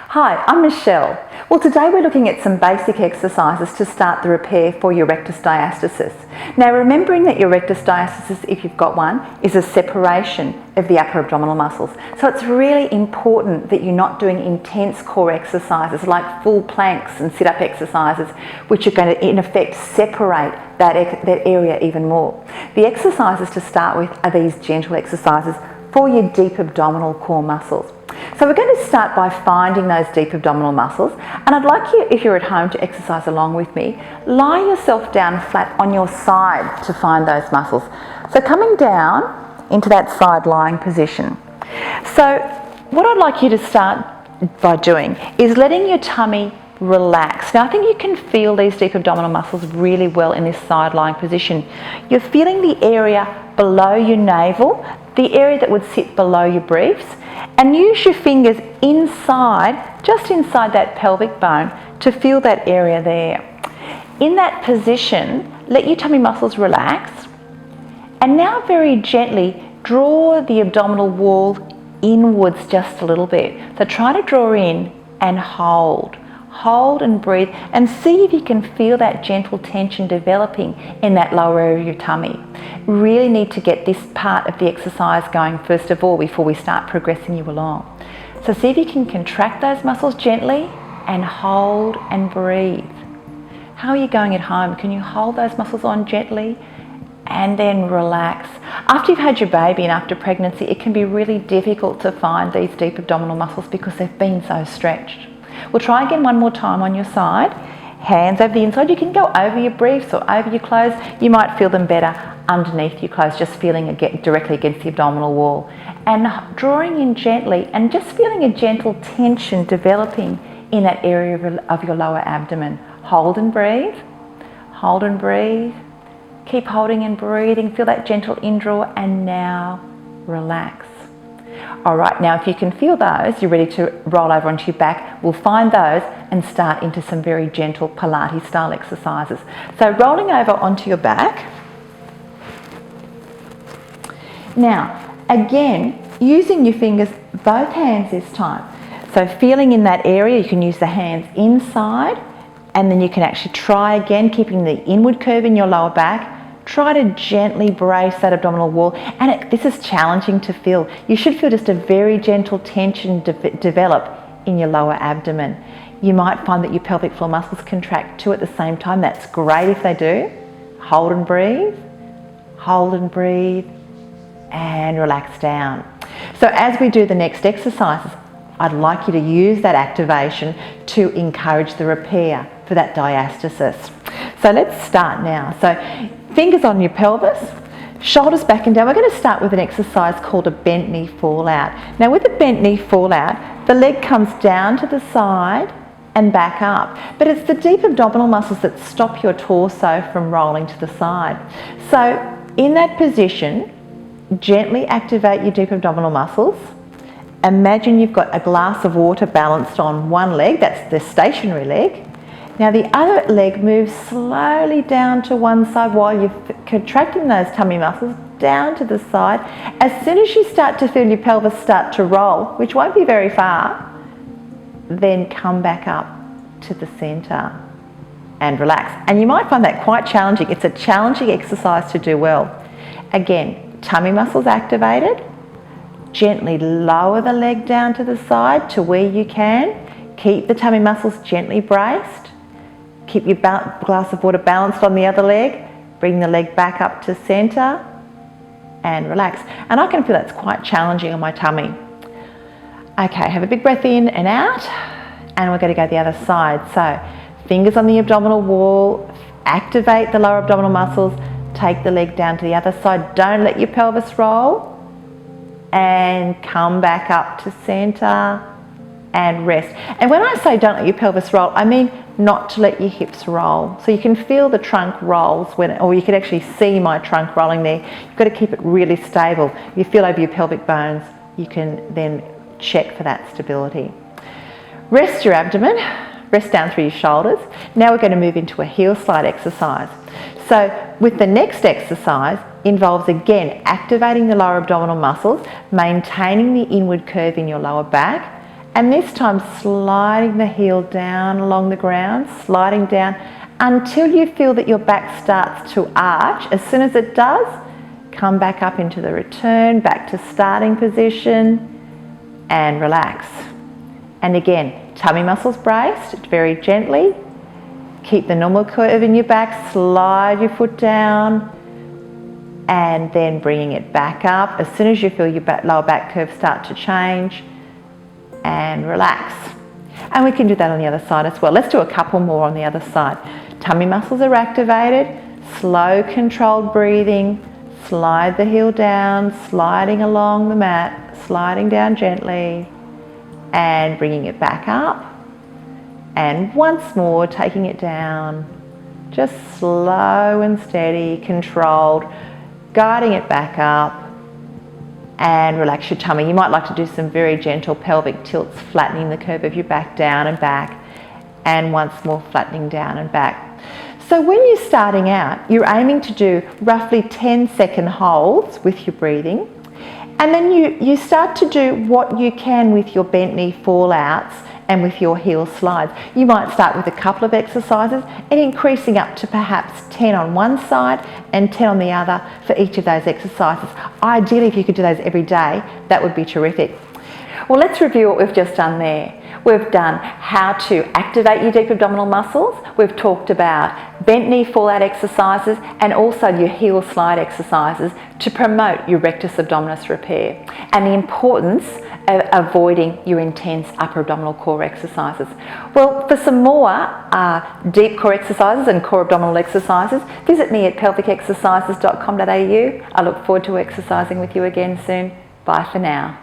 Hi, I'm Michelle. Well, today we're looking at some basic exercises to start the repair for your rectus diastasis. Now, remembering that your rectus diastasis, if you've got one, is a separation of the upper abdominal muscles. So it's really important that you're not doing intense core exercises like full planks and sit-up exercises, which are going to, in effect, separate that area even more. The exercises to start with are these gentle exercises for your deep abdominal core muscles. So we're going to start by finding those deep abdominal muscles, and I'd like you, if you're at home, to exercise along with me. Lie yourself down flat on your side to find those muscles. So coming down into that side lying position. So what I'd like you to start by doing is letting your tummy relax. Now I think you can feel these deep abdominal muscles really well in this side lying position. You're feeling the area below your navel, the area that would sit below your briefs, and use your fingers inside, just inside that pelvic bone, to feel that area there. In that position, let your tummy muscles relax, and now very gently draw the abdominal wall inwards just a little bit. So try to draw in and hold. Hold and breathe, and see if you can feel that gentle tension developing in that lower area of your tummy. Really need to get this part of the exercise going first of all before we start progressing you along. So see if you can contract those muscles gently and hold and breathe. How are you going at home? Can you hold those muscles on gently and then relax? After you've had your baby and after pregnancy, it can be really difficult to find these deep abdominal muscles because they've been so stretched. We'll try again one more time on your side. Hands over the inside. You can go over your briefs or over your clothes. You might feel them better underneath your clothes, just feeling directly against the abdominal wall. And drawing in gently and just feeling a gentle tension developing in that area of your lower abdomen. Hold and breathe. Hold and breathe. Keep holding and breathing. Feel that gentle indraw, and now relax. All right, now if you can feel those, you're ready to roll over onto your back. We'll find those and start into some very gentle Pilates style exercises. So rolling over onto your back. Now, again, using your fingers, both hands this time. So feeling in that area, you can use the hands inside, and then you can actually try again, keeping the inward curve in your lower back. Try to gently brace that abdominal wall, and this is challenging to feel. You should feel just a very gentle tension develop in your lower abdomen. You might find that your pelvic floor muscles contract too at the same time. That's great if they do. Hold and breathe, and relax down. So as we do the next exercises, I'd like you to use that activation to encourage the repair for that diastasis. So let's start now. So fingers on your pelvis, shoulders back and down. We're going to start with an exercise called a bent knee fall out. Now with a bent knee fall out, the leg comes down to the side and back up. But it's the deep abdominal muscles that stop your torso from rolling to the side. So in that position, gently activate your deep abdominal muscles. Imagine you've got a glass of water balanced on one leg, that's the stationary leg. Now the other leg moves slowly down to one side while you're contracting those tummy muscles down to the side. As soon as you start to feel your pelvis start to roll, which won't be very far, then come back up to the center and relax. And you might find that quite challenging. It's a challenging exercise to do well. Again, tummy muscles activated. Gently lower the leg down to the side to where you can. Keep the tummy muscles gently braced. Keep your glass of water balanced on the other leg. Bring the leg back up to center and relax. And I can feel that's quite challenging on my tummy. Okay, have a big breath in and out, and we're going to go the other side. So fingers on the abdominal wall, activate the lower abdominal muscles, take the leg down to the other side. Don't let your pelvis roll, and come back up to center and rest. And when I say don't let your pelvis roll, I mean not to let your hips roll. So you can feel the trunk rolls or you can actually see my trunk rolling there. You've got to keep it really stable. You feel over your pelvic bones, you can then check for that stability. Rest your abdomen, rest down through your shoulders. Now we're going to move into a heel slide exercise. So with the next exercise involves again activating the lower abdominal muscles, maintaining the inward curve in your lower back, and this time sliding the heel down along the ground, sliding down until you feel that your back starts to arch. As soon as it does, come back up into the return, back to starting position, and relax. And again, tummy muscles braced very gently. Keep the normal curve in your back, slide your foot down, and then bringing it back up. As soon as you feel your lower back curve start to change, and relax. And we can do that on the other side as well. Let's do a couple more on the other side. Tummy muscles are activated, slow controlled breathing, slide the heel down, sliding along the mat, sliding down gently, and bringing it back up. And once more, taking it down, just slow and steady, controlled, guiding it back up, and relax your tummy. You might like to do some very gentle pelvic tilts, flattening the curve of your back down and back, and once more flattening down and back. So when you're starting out, you're aiming to do roughly 10-second holds with your breathing, and then you start to do what you can with your bent knee fallouts and with your heel slides. You might start with a couple of exercises and increasing up to perhaps 10 on one side and 10 on the other for each of those exercises. Ideally, if you could do those every day, that would be terrific. Well, let's review what we've just done there. We've done how to activate your deep abdominal muscles. We've talked about bent knee fallout exercises and also your heel slide exercises to promote your rectus abdominis repair, and the importance of avoiding your intense upper abdominal core exercises. Well, for some more deep core exercises and core abdominal exercises, visit me at pelvicexercises.com.au. I look forward to exercising with you again soon. Bye for now.